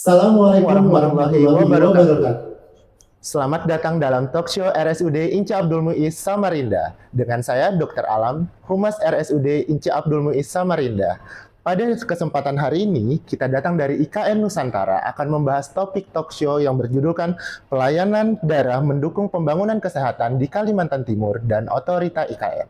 Assalamualaikum warahmatullahi wabarakatuh. Selamat datang dalam talk show RSUD Inca Abdul Muiz Samarinda. Dengan saya Dr. Alam, Humas RSUD Inca Abdul Muiz Samarinda. Pada kesempatan hari ini, kita datang dari IKN Nusantara akan membahas topik talk show yang berjudulkan Pelayanan Daerah Mendukung Pembangunan Kesehatan di Kalimantan Timur dan Otorita IKN.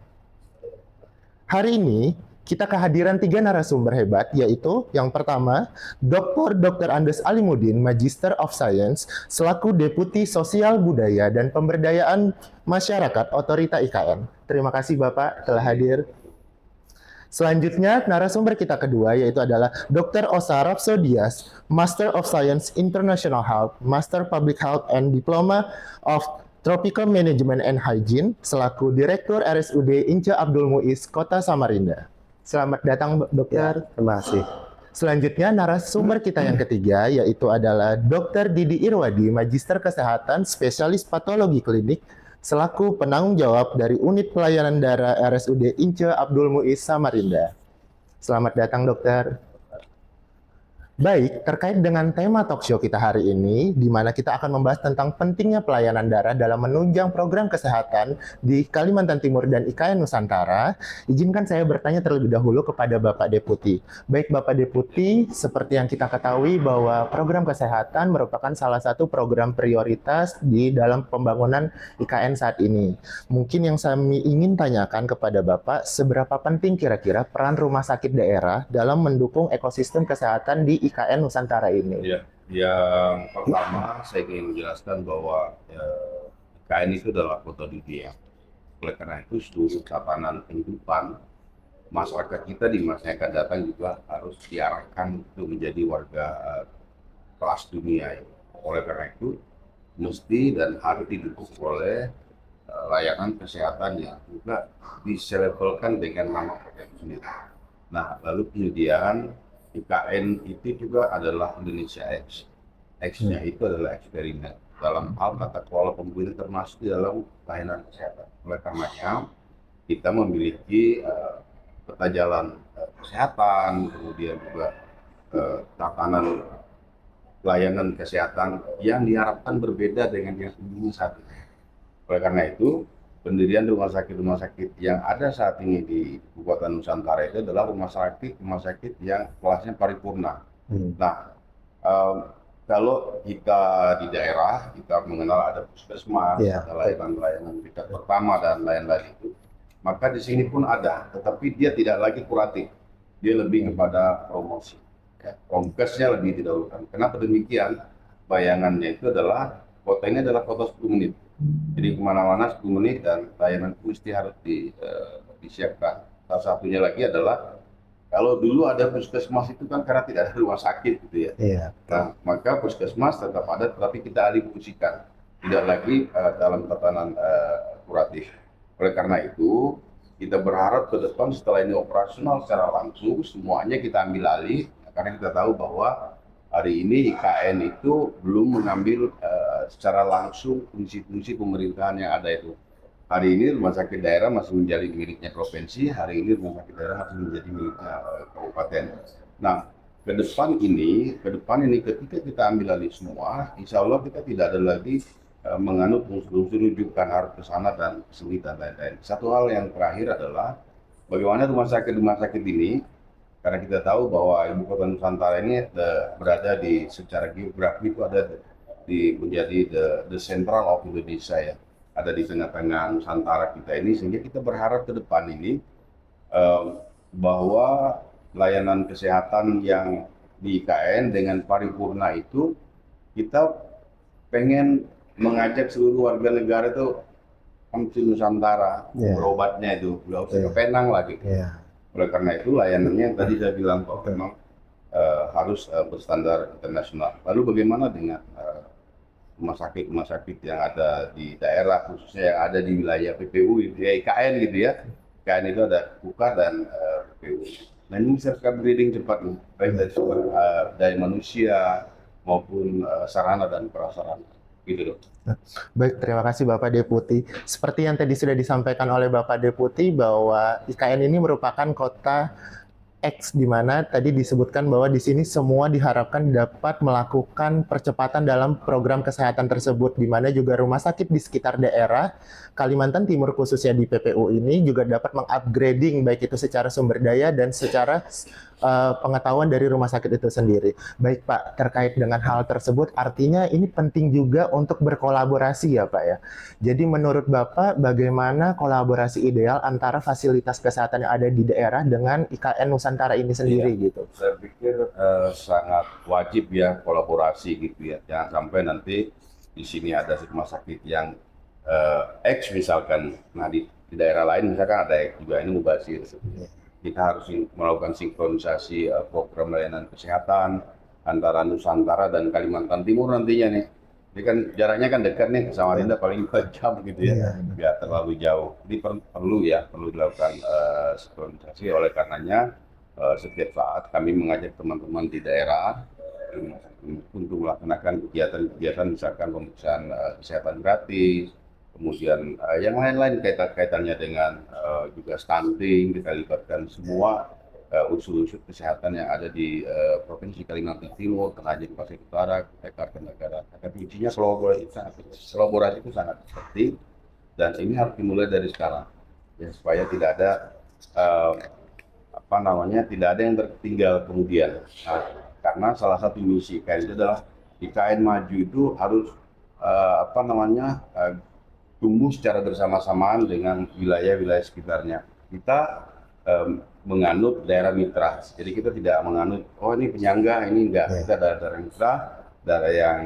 Hari ini, kita kehadiran 3 narasumber hebat, yaitu yang pertama, Dr. Andes Alimuddin, Magister of Science, selaku Deputi Sosial Budaya dan Pemberdayaan Masyarakat Otorita IKN. Terima kasih Bapak telah hadir. Selanjutnya, narasumber kita kedua yaitu adalah Dr. Osa Rapsodias, Master of Science International Health, Master Public Health and Diploma of Tropical Management and Hygiene, selaku Direktur RSUD Inca Abdul Muiz, Kota Samarinda. Selamat datang, Dokter. Terima kasih. Selanjutnya, narasumber kita yang ketiga yaitu adalah Dr. Didi Irwadi, Magister Kesehatan, Spesialis Patologi Klinik, selaku penanggung jawab dari Unit Pelayanan Darah RSUD Inca Abdul Muiz Samarinda. Selamat datang, Dokter. Baik, terkait dengan tema talk show kita hari ini, di mana kita akan membahas tentang pentingnya pelayanan darah dalam menunjang program kesehatan di Kalimantan Timur dan IKN Nusantara, izinkan saya bertanya terlebih dahulu kepada Bapak Deputi. Baik Bapak Deputi, seperti yang kita ketahui bahwa program kesehatan merupakan salah satu program prioritas di dalam pembangunan IKN saat ini. Mungkin yang saya ingin tanyakan kepada Bapak, seberapa penting kira-kira peran rumah sakit daerah dalam mendukung ekosistem kesehatan di IKN Nusantara ini? Ya, yang pertama saya ingin menjelaskan bahwa IKN itu adalah kota dunia. Oleh karena itu seluruh tatanan kehidupan masyarakat kita di masa yang akan datang juga harus diarahkan untuk menjadi warga kelas dunia. Oleh karena itu mesti dan harus didukung oleh layanan kesehatan yang juga diselebelkan dengan nama sendiri. Nah, lalu kemudian IKN itu juga adalah Indonesia X. X-nya itu adalah eksperimen dalam hal tata kelola pembangunan termasuk di dalam pelayanan kesehatan. Oleh karenanya kita memiliki peta jalan kesehatan, kemudian juga tatanan pelayanan kesehatan yang diharapkan berbeda dengan yang sebelumnya saat ini. Oleh karena itu, pendirian rumah sakit yang ada saat ini di Kabupaten Nusantara itu adalah rumah sakit yang kelasnya paripurna. Nah, kalau kita di daerah, kita mengenal ada puskesmas, ada layanan tingkat pertama dan lain-lain itu, maka di sini pun ada, tetapi dia tidak lagi kuratif, dia lebih kepada promosi. Promkesnya lebih didahulukan. Kenapa demikian? Bayangannya itu adalah kota ini adalah kota 10 menit. Jadi kemana-mana 10 menit dan layanan mesti harus disiapkan. Salah satunya lagi adalah kalau dulu ada puskesmas itu kan karena tidak ada rumah sakit gitu ya. Nah, maka puskesmas tetap ada tetapi kita alih fungsikan. Tidak lagi dalam tatanan kuratif. Oleh karena itu kita berharap ke depan setelah ini operasional secara langsung semuanya kita ambil alih karena kita tahu bahwa hari ini IKN itu belum mengambil secara langsung fungsi-fungsi pemerintahan yang ada itu. Hari ini rumah sakit daerah masih menjadi miliknya provinsi, hari ini rumah sakit daerah masih menjadi miliknya kabupaten. Nah, ke depan ini ketika kita ambil alih semua, insya Allah kita tidak ada lagi menganut unsur-unsur rujukan harus ke sana dan kesini dan lain-lain. Satu hal yang terakhir adalah bagaimana rumah sakit ini, karena kita tahu bahwa ibu kota Nusantara ini berada di secara geografi itu ada menjadi the central of Indonesia ya, ada di tengah-tengah Nusantara kita ini, sehingga kita berharap ke depan ini bahwa layanan kesehatan yang di IKN dengan paripurna itu kita pengen mengajak seluruh warga negara itu ke Nusantara berobatnya itu, nggak usah ke Penang lagi. Oleh karena itu layanannya yang tadi saya bilang bahwa memang harus berstandar internasional. Lalu bagaimana dengan rumah sakit yang ada di daerah, khususnya yang ada di wilayah PPU itu ya, IKN gitu ya. IKN itu ada KUKA dan PPU. Nah ini bisa breeding cepat nih, baik dari sumber daya manusia maupun sarana dan prasarana. Gitu dong. Baik, terima kasih Bapak Deputi. Seperti yang tadi sudah disampaikan oleh Bapak Deputi bahwa IKN ini merupakan kota X, di mana tadi disebutkan bahwa di sini semua diharapkan dapat melakukan percepatan dalam program kesehatan tersebut, di mana juga rumah sakit di sekitar daerah Kalimantan Timur khususnya di PPU ini juga dapat mengupgrading baik itu secara sumber daya dan secara pengetahuan dari rumah sakit itu sendiri. Baik Pak, terkait dengan hal tersebut artinya ini penting juga untuk berkolaborasi ya Pak ya. Jadi menurut Bapak bagaimana kolaborasi ideal antara fasilitas kesehatan yang ada di daerah dengan IKN Nusantara ini sendiri gitu? Saya pikir sangat wajib ya kolaborasi gitu ya. Jangan sampai nanti di sini ada rumah sakit yang X misalkan, nah di daerah lain misalkan ada X juga, ini mubazir. Kita harus melakukan sinkronisasi program layanan kesehatan antara Nusantara dan Kalimantan Timur nantinya nih. Ini kan jaraknya kan dekat nih ke Samarinda paling 2 jam gitu ya, nggak terlalu jauh. Ini perlu dilakukan sinkronisasi. Oleh karenanya setiap saat kami mengajak teman-teman di daerah untuk melaksanakan kegiatan-kegiatan misalkan pemeriksaan kesehatan gratis, kemudian yang lain-lain kaitannya dengan juga stunting, kita libatkan semua unsur-unsur kesehatan yang ada di Provinsi Kalimantan Timur, Penajam Pasir Utara, Kartanegara. Tapi intinya kolaborasi itu sangat penting dan ini harus dimulai dari sekarang ya, supaya tidak ada tidak ada yang tertinggal kemudian. Nah, karena salah satu misi IKN itu adalah IKN maju itu harus tumbuh secara bersamaan dengan wilayah-wilayah sekitarnya. Kita menganut daerah mitra, jadi kita tidak menganut ini penyangga, ini enggak. Kita daerah mitra, daerah yang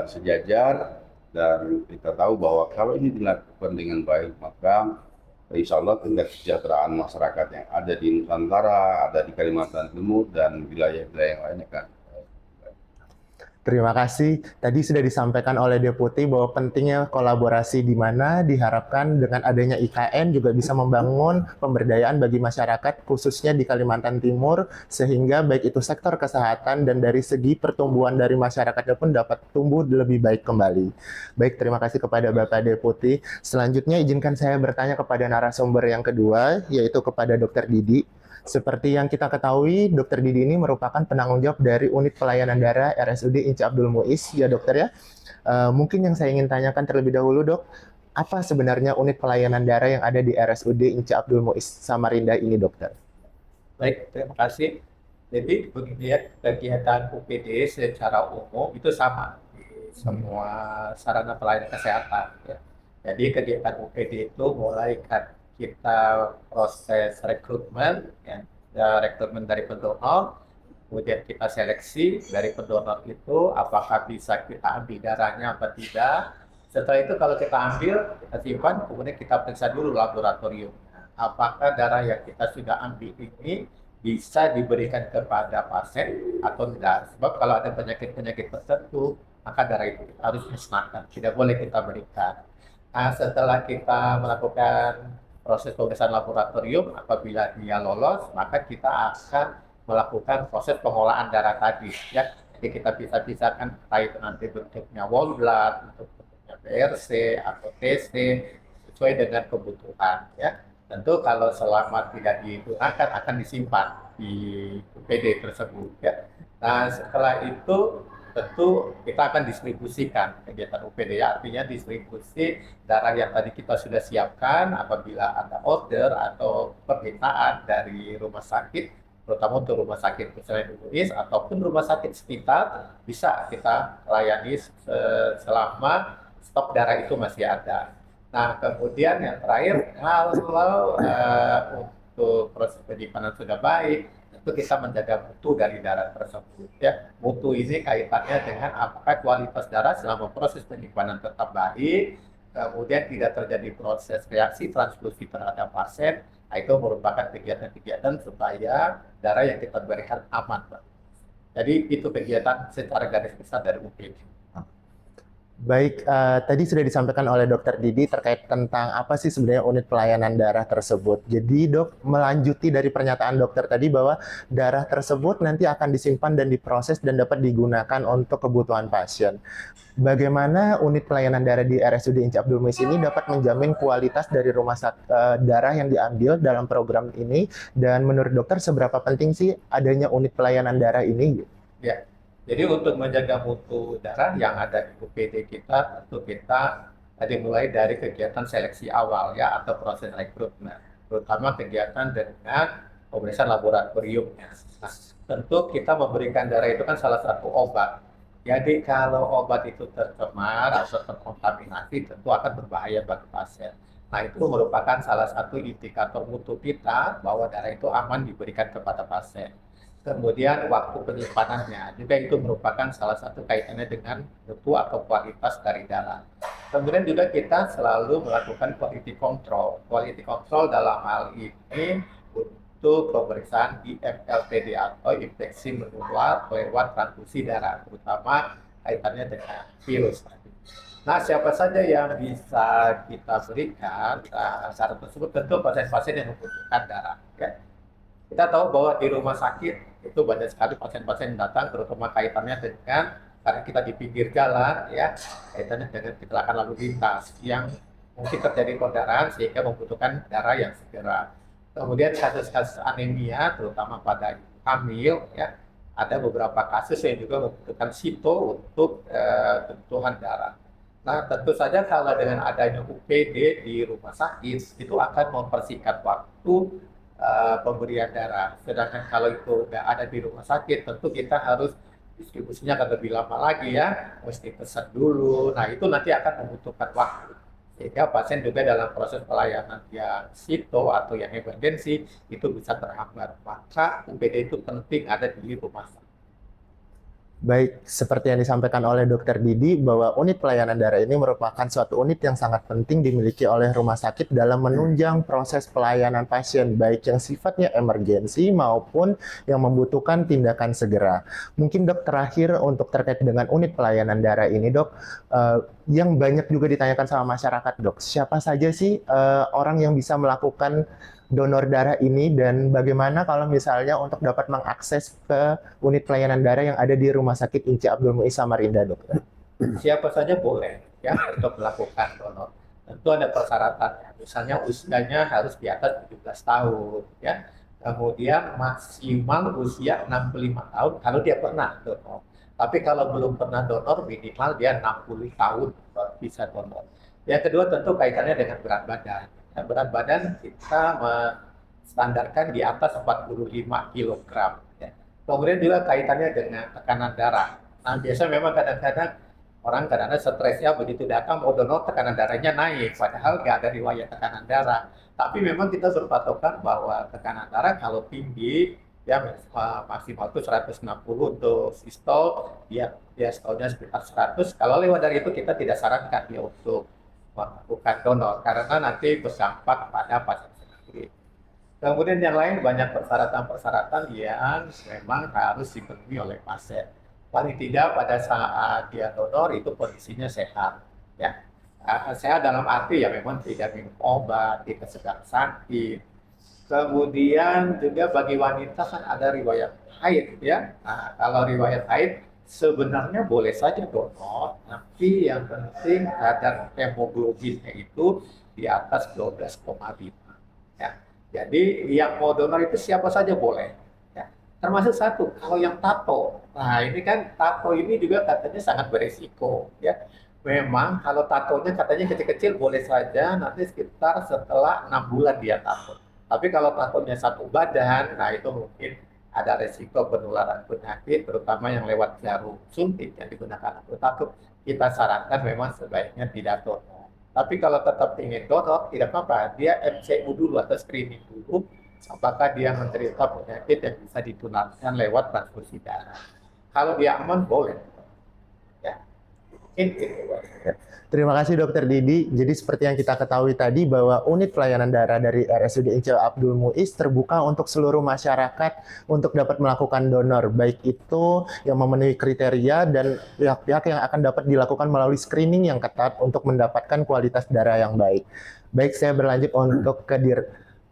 sejajar, dan kita tahu bahwa kalau ini dilakukan dengan baik maka insya Allah tingkat kesejahteraan masyarakat yang ada di Nusantara, ada di Kalimantan Timur dan wilayah-wilayah yang lainnya kan. Terima kasih. Tadi sudah disampaikan oleh Deputi bahwa pentingnya kolaborasi di mana diharapkan dengan adanya IKN juga bisa membangun pemberdayaan bagi masyarakat khususnya di Kalimantan Timur sehingga baik itu sektor kesehatan dan dari segi pertumbuhan dari masyarakatnya pun dapat tumbuh lebih baik kembali. Baik, terima kasih kepada Bapak Deputi. Selanjutnya izinkan saya bertanya kepada narasumber yang kedua yaitu kepada Dr. Didi. Seperti yang kita ketahui, Dr. Didi ini merupakan penanggung jawab dari Unit Pelayanan Darah RSUD Inci Abdul Muiz, ya dokter ya. Mungkin yang saya ingin tanyakan terlebih dahulu dok, apa sebenarnya unit pelayanan darah yang ada di RSUD Inci Abdul Muiz Samarinda ini dokter? Baik, terima kasih. Jadi begini ya, kegiatan UPD secara umum itu sama di semua sarana pelayanan kesehatan. Ya. Jadi kegiatan UPD itu mulai kan kita proses rekrutmen, rekrutmen dari pendonor, kemudian kita seleksi dari pendonor itu apakah bisa kita ambil darahnya atau tidak. Setelah itu kalau kita ambil, kita simpan, kemudian kita periksa dulu laboratorium. Apakah darah yang kita sudah ambil ini bisa diberikan kepada pasien atau tidak. Sebab kalau ada penyakit-penyakit tertentu, maka darah itu harus musnahkan, tidak boleh kita berikan. Nah, setelah kita melakukan proses pemeriksaan laboratorium, apabila dia lolos, maka kita akan melakukan proses pengolahan darah tadi. Ya, jadi kita bisa pisahkan terkait nanti bentuknya whole blood, bentuknya BRC atau TC, sesuai dengan kebutuhan. Ya, tentu kalau selama tidak digunakan akan disimpan di UPD tersebut. Ya. Nah, setelah itu tentu kita akan distribusikan kegiatan UPD, artinya distribusi darah yang tadi kita sudah siapkan apabila ada order atau permintaan dari rumah sakit, terutama untuk rumah sakit misalnya Indonesia ataupun rumah sakit sekitar, bisa kita layani selama stok darah itu masih ada. Nah, kemudian yang terakhir, kalau untuk proses penyimpanan sudah baik, itu kita menjaga mutu dari darah tersebut. Ya, mutu ini kaitannya dengan apakah kualitas darah selama proses penyimpanan tetap baik, kemudian tidak terjadi proses reaksi transfusi terhadap pasien. Nah, itu merupakan kegiatan-kegiatan supaya darah yang kita berikan aman, Pak. Jadi itu kegiatan secara garis besar dari UPD. Baik, tadi sudah disampaikan oleh Dokter Didi terkait tentang apa sih sebenarnya unit pelayanan darah tersebut. Jadi dok, melanjuti dari pernyataan dokter tadi bahwa darah tersebut nanti akan disimpan dan diproses dan dapat digunakan untuk kebutuhan pasien. Bagaimana unit pelayanan darah di RSUD Inci Abdul Muiz ini dapat menjamin kualitas dari darah yang diambil dalam program ini, dan menurut dokter seberapa penting sih adanya unit pelayanan darah ini? Ya, jadi untuk menjaga mutu darah yang ada di UPD kita, tentu kita tadi mulai dari kegiatan seleksi awal ya atau proses rekrutmen, terutama kegiatan dengan pemeriksaan laboratoriumnya. Nah, tentu kita memberikan darah itu kan salah satu obat. Jadi kalau obat itu tercemar atau terkontaminasi, tentu akan berbahaya bagi pasien. Nah, itu merupakan salah satu indikator mutu kita bahwa darah itu aman diberikan kepada pasien. Kemudian waktu penyimpanannya juga itu merupakan salah satu kaitannya dengan mutu atau kualitas dari darah. Kemudian juga kita selalu melakukan quality control. Quality control dalam hal ini untuk pemeriksaan IMLTD atau infeksi menular lewat transfusi darah, terutama kaitannya dengan virus. Nah, siapa saja yang bisa kita berikan syarat tersebut? Tentu pasien-pasien yang membutuhkan darah. Ya. Kita tahu bahwa di rumah sakit itu banyak sekali pasien-pasien yang datang, terutama kaitannya dengan karena kita di pinggir jalan, ya, kaitannya dengan kecelakaan lalu lintas yang mungkin terjadi perdarahan sehingga membutuhkan darah yang segera. Kemudian kasus-kasus anemia, terutama pada ibu hamil, ya, ada beberapa kasus yang juga membutuhkan sito untuk kebutuhan darah. Nah, tentu saja kalau dengan adanya UPD di rumah sakit itu akan mempersingkat waktu pemberian darah. Sedangkan kalau itu nggak ada di rumah sakit, tentu kita harus distribusinya akan lebih lama lagi ya, mesti pesan dulu. Nah, itu nanti akan membutuhkan waktu. Sehingga pasien juga dalam proses pelayanan yang sito atau yang emergensi itu bisa terhambat. Maka UPD itu penting ada di rumah sakit. Baik, seperti yang disampaikan oleh Dokter Didi bahwa unit pelayanan darah ini merupakan suatu unit yang sangat penting dimiliki oleh rumah sakit dalam menunjang proses pelayanan pasien, baik yang sifatnya emergensi maupun yang membutuhkan tindakan segera. Mungkin dok, terakhir untuk terkait dengan unit pelayanan darah ini dok, yang banyak juga ditanyakan sama masyarakat dok, siapa saja sih orang yang bisa melakukan donor darah ini, dan bagaimana kalau misalnya untuk dapat mengakses ke unit pelayanan darah yang ada di Rumah Sakit Inci Abdul Muiz Samarinda, dokter? Siapa saja boleh ya untuk melakukan donor. Tentu ada persyaratannya. Misalnya usianya harus di atas 17 tahun ya. Kemudian maksimal usia 65 tahun kalau dia pernah donor. Tapi kalau belum pernah donor minimal dia 60 tahun baru bisa donor. Yang kedua tentu kaitannya dengan berat badan. Ya, berat badan kita standarkan di atas 45 kg. Ya. Kemudian juga kaitannya dengan tekanan darah. Nah, biasanya memang kadang-kadang orang kadang-kadang stresnya begitu datang mau donor tekanan darahnya naik, padahal nggak ada riwayat tekanan darah. Tapi memang kita berpatokan bahwa tekanan darah kalau tinggi, ya maksimal itu 160 untuk sistol, ya sistolnya sekitar 100. Kalau lewat dari itu kita tidak sarankan ya untuk melakukan donor, karena nanti berdampak pada pasien sendiri. Kemudian yang lain banyak persyaratan-persyaratan yang memang harus dipenuhi oleh pasien. Paling tidak pada saat dia donor itu kondisinya sehat. Ya. Sehat dalam arti ya memang tidak minum obat, tidak sedang sakit. Kemudian juga bagi wanita kan ada riwayat haid ya. Nah, kalau riwayat haid sebenarnya boleh saja donor, tapi yang penting kadar hemoglobinnya itu di atas 12,5. Ya. Jadi yang mau donor itu siapa saja boleh. Ya. Termasuk satu, kalau yang tato. Nah ini kan tato ini juga katanya sangat beresiko. Ya. Memang kalau tatonya katanya kecil-kecil boleh saja, nanti sekitar setelah 6 bulan dia tato. Tapi kalau tatonya satu badan, nah itu mungkin ada resiko penularan penyakit, terutama yang lewat jarum suntik yang digunakan untuk tato. Kita sarankan memang sebaiknya tidak donor. Tapi kalau tetap ingin donor, tidak apa-apa. Dia MCU dulu atau screening dulu, apakah dia menderita penyakit yang bisa ditularkan lewat transfusi darah. Kalau dia aman, boleh. Ya. Ini. Terima kasih Dokter Didi. Jadi seperti yang kita ketahui tadi bahwa unit pelayanan darah dari RSUD Inca Abdul Muiz terbuka untuk seluruh masyarakat untuk dapat melakukan donor, baik itu yang memenuhi kriteria dan pihak-pihak yang akan dapat dilakukan melalui screening yang ketat untuk mendapatkan kualitas darah yang baik. Baik, saya berlanjut untuk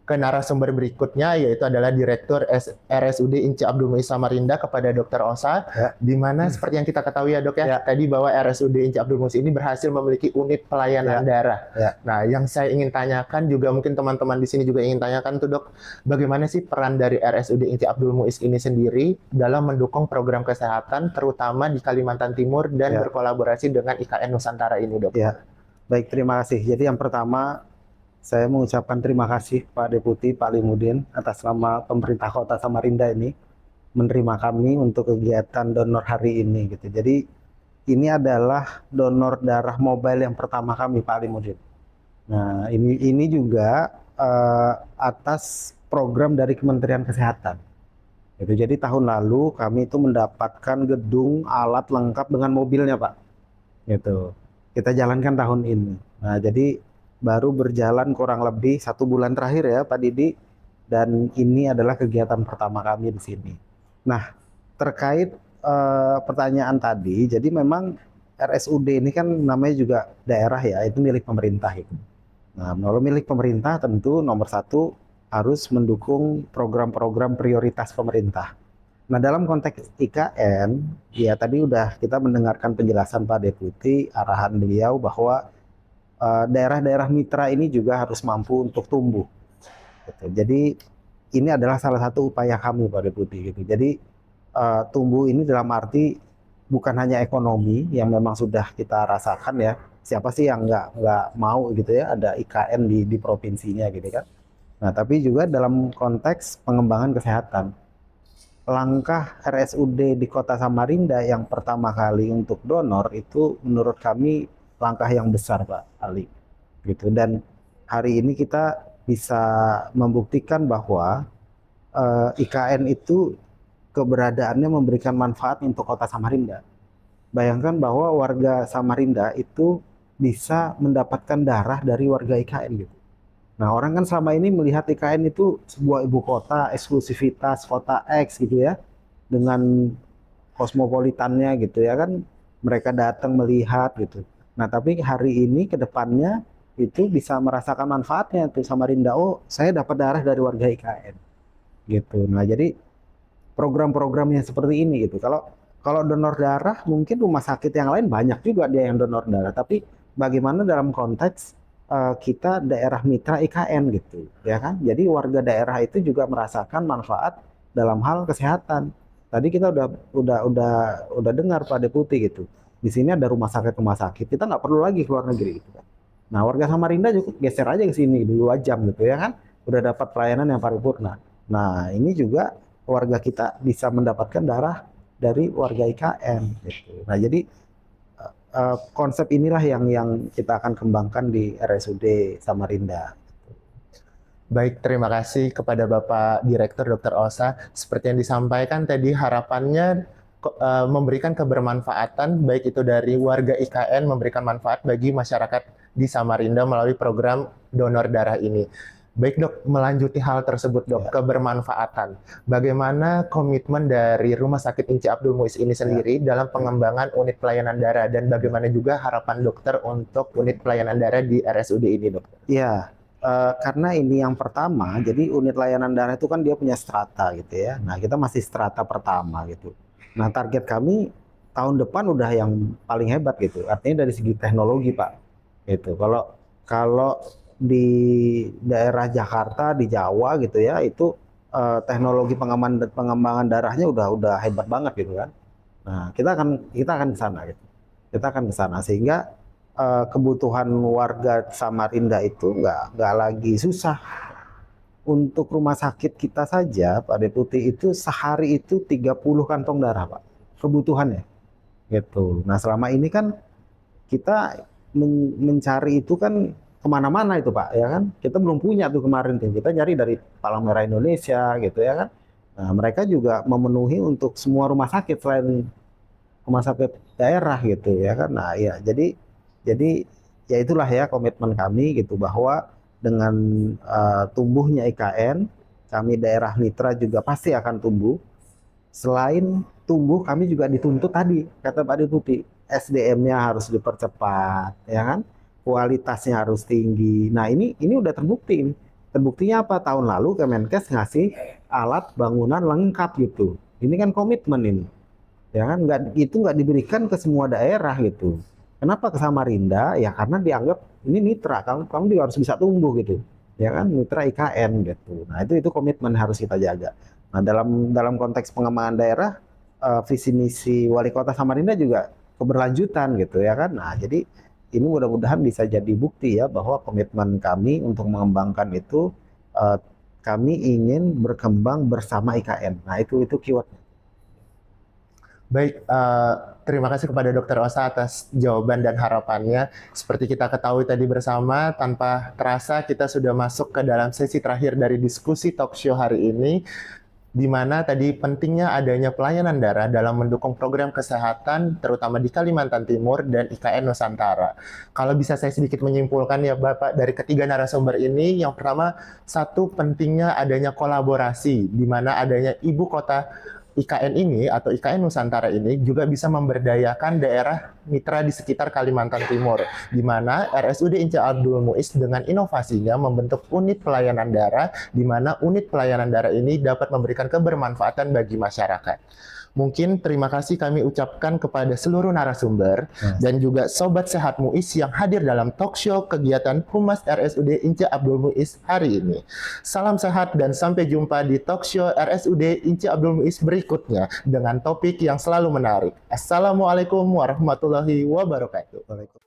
ke narasumber berikutnya, yaitu adalah Direktur RSUD Inca Abdul Muiz Samarinda kepada Dr. Osa, di mana seperti yang kita ketahui ya dok ya, tadi bahwa RSUD Inca Abdul Muiz ini berhasil memiliki unit pelayanan darah. Nah, yang saya ingin tanyakan juga mungkin teman-teman di sini juga ingin tanyakan tuh dok, bagaimana sih peran dari RSUD Inca Abdul Muiz ini sendiri dalam mendukung program kesehatan, terutama di Kalimantan Timur dan berkolaborasi dengan IKN Nusantara ini dok? Ya, baik, terima kasih. Jadi yang pertama, saya mengucapkan terima kasih Pak Deputi Pak Limudin atas nama pemerintah Kota Samarinda ini menerima kami untuk kegiatan donor hari ini gitu. Jadi ini adalah donor darah mobile yang pertama kami Pak Limudin. Nah, ini juga atas program dari Kementerian Kesehatan. Gitu. Jadi tahun lalu kami itu mendapatkan gedung alat lengkap dengan mobilnya Pak. Gitu. Kita jalankan tahun ini. Nah, jadi baru berjalan kurang lebih 1 bulan terakhir ya Pak Didi, dan ini adalah kegiatan pertama kami di sini. Nah, terkait pertanyaan tadi, jadi memang RSUD ini kan namanya juga daerah ya, itu milik pemerintah itu. Nah, kalau milik pemerintah tentu nomor 1 harus mendukung program-program prioritas pemerintah. Nah, dalam konteks IKN, ya tadi udah kita mendengarkan penjelasan Pak Deputi, arahan beliau bahwa daerah-daerah mitra ini juga harus mampu untuk tumbuh. Gitu. Jadi ini adalah salah satu upaya kami Pak Deputi. Gitu. Jadi tumbuh ini dalam arti bukan hanya ekonomi yang memang sudah kita rasakan ya. Siapa sih yang nggak mau gitu ya ada IKN di provinsinya gitu kan. Nah tapi juga dalam konteks pengembangan kesehatan. Langkah RSUD di Kota Samarinda yang pertama kali untuk donor itu menurut kami langkah yang besar Pak Ali gitu, dan hari ini kita bisa membuktikan bahwa IKN itu keberadaannya memberikan manfaat untuk Kota Samarinda. Bayangkan bahwa warga Samarinda itu bisa mendapatkan darah dari warga IKN gitu. Nah, orang kan selama ini melihat IKN itu sebuah ibu kota, eksklusivitas kota X gitu ya, dengan kosmopolitannya gitu ya kan, mereka datang melihat gitu. Nah, tapi hari ini ke depannya itu bisa merasakan manfaatnya tuh Samarinda. Oh, saya dapat darah dari warga IKN. Gitu. Nah, jadi program-programnya seperti ini gitu. Kalau donor darah mungkin rumah sakit yang lain banyak juga dia yang donor darah, tapi bagaimana dalam konteks kita daerah mitra IKN gitu, ya kan? Jadi warga daerah itu juga merasakan manfaat dalam hal kesehatan. Tadi kita udah dengar Pak Deputi gitu. Di sini ada rumah sakit, kita nggak perlu lagi keluar negeri gitu kan. Nah, warga Samarinda juga geser aja ke sini 2 jam gitu ya kan, udah dapat pelayanan yang paripurna. Nah, ini juga warga kita bisa mendapatkan darah dari warga IKN gitu. Nah, jadi konsep inilah yang kita akan kembangkan di RSUD Samarinda. Baik, terima kasih kepada Bapak Direktur Dr. Osa. Seperti yang disampaikan tadi, harapannya memberikan kebermanfaatan, baik itu dari warga IKN, memberikan manfaat bagi masyarakat di Samarinda melalui program donor darah ini. Baik dok, melanjuti hal tersebut dok, kebermanfaatan. Bagaimana komitmen dari Rumah Sakit Inca Abdul Muiz ini sendiri dalam pengembangan unit pelayanan darah, dan bagaimana juga harapan dokter untuk unit pelayanan darah di RSUD ini dok? Ya, karena ini yang pertama, jadi unit layanan darah itu kan dia punya strata gitu ya. Nah, kita masih strata pertama gitu. Nah, target kami tahun depan udah yang paling hebat gitu. Artinya dari segi teknologi Pak. Gitu. Kalau di daerah Jakarta, di Jawa gitu ya, itu teknologi pengembangan darahnya udah hebat banget gitu kan. Nah, kita akan ke sana gitu. Kita akan ke sana sehingga kebutuhan warga Samarinda itu nggak lagi susah. Untuk rumah sakit kita saja, Pak Deputi, itu sehari itu 30 kantong darah, Pak. Kebutuhannya. Gitu. Nah, selama ini kan kita mencari itu kan kemana-mana itu, Pak, ya kan? Kita belum punya tuh kemarin tuh. Kita nyari dari Palang Merah Indonesia, gitu ya kan? Nah, mereka juga memenuhi untuk semua rumah sakit selain rumah sakit daerah, gitu ya kan? Nah, ya, jadi Jadi ya itulah ya komitmen kami gitu, bahwa dengan tumbuhnya IKN, kami daerah mitra juga pasti akan tumbuh. Selain tumbuh, kami juga dituntut tadi, kata Pak Deputi, SDM-nya harus dipercepat, ya kan? Kualitasnya harus tinggi. Nah, ini udah terbukti. Terbuktinya apa? Tahun lalu Kemenkes ngasih alat bangunan lengkap gitu. Ini kan komitmen ini. Ya kan? Nggak diberikan ke semua daerah gitu. Kenapa ke Samarinda? Ya karena dianggap ini mitra, kamu juga harus bisa tumbuh gitu. Ya kan? Mitra IKN gitu. Nah, itu komitmen harus kita jaga. Nah, dalam konteks pengembangan daerah, visi misi Wali Kota Samarinda juga keberlanjutan gitu ya kan. Nah, jadi ini mudah-mudahan bisa jadi bukti ya bahwa komitmen kami untuk mengembangkan itu, kami ingin berkembang bersama IKN. Nah, itu keyword. Baik, terima kasih kepada Dr. Osa atas jawaban dan harapannya. Seperti kita ketahui tadi bersama, tanpa terasa kita sudah masuk ke dalam sesi terakhir dari diskusi talk show hari ini, di mana tadi pentingnya adanya pelayanan daerah dalam mendukung program kesehatan, terutama di Kalimantan Timur dan IKN Nusantara. Kalau bisa saya sedikit menyimpulkan ya Bapak, dari ketiga narasumber ini, yang pertama, satu pentingnya adanya kolaborasi, di mana adanya ibu kota IKN ini atau IKN Nusantara ini juga bisa memberdayakan daerah mitra di sekitar Kalimantan Timur, di mana RSUD Inca Abdul Muiz dengan inovasinya membentuk unit pelayanan daerah, di mana unit pelayanan daerah ini dapat memberikan kebermanfaatan bagi masyarakat. Mungkin terima kasih kami ucapkan kepada seluruh narasumber dan juga Sobat Sehat Muiz yang hadir dalam talk show kegiatan Humas RSUD Inca Abdul Muiz hari ini. Salam sehat dan sampai jumpa di talk show RSUD Inca Abdul Muiz berikutnya dengan topik yang selalu menarik. Assalamualaikum warahmatullahi wabarakatuh. Waalaikumsalam.